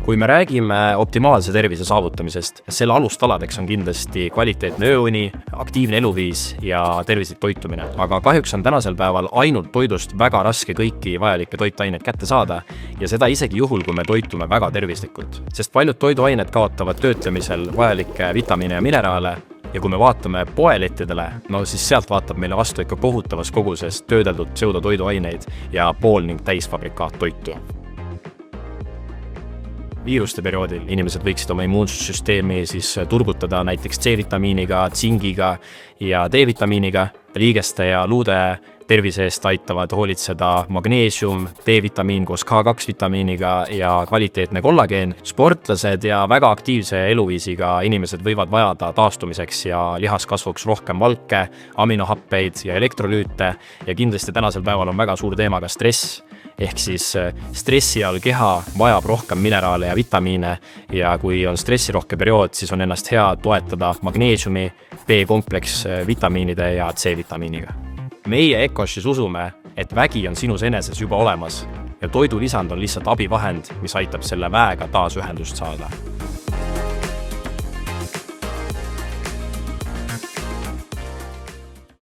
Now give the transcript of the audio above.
Kui me räägime optimaalse tervise saavutamisest, selle alustaladeks on kindlasti kvaliteetne ööuni, aktiivne eluviis ja tervislik toitumine. Aga kahjuks on tänasel päeval ainult toidust väga raske kõiki vajalikke toitaineid kätte saada ja seda isegi juhul, kui me toitume väga tervislikult. Sest paljud toiduained kaotavad töötlemisel vajalikke vitamiine ja mineraale ja kui me vaatame poelettidele, siis sealt vaatab meile vastu ikka kohutavas koguses töödeldud pseudotoiduaineid ja pool- ning täisfabrikaattoitu. Viiruste perioodil inimesed võiksid oma immuunsussüsteemi siis turgutada näiteks C-vitamiiniga, tsingiga ja D-vitamiiniga. Liigeste ja luude tervise eest aitavad hoolitseda magneesium, D-vitamiin koos K2-vitamiiniga ja kvaliteetne kollageen. Sportlased ja väga aktiivse eluviisiga inimesed võivad vajada taastumiseks ja lihaskasvuks rohkem valke, aminohappeid ja elektrolüüte ja kindlasti tänasel päeval on väga suur teema ka stress. Ehk siis stressi all keha vajab rohkem mineraale ja vitamiine ja kui on stressirohke periood, siis on ennast hea toetada magneesiumi, B-kompleks vitamiinide ja C-vitamiiniga. Meie Ecoshis usume, et vägi on sinus eneses juba olemas ja toidulisand on lihtsalt abivahend, mis aitab selle väega taas ühendust saada.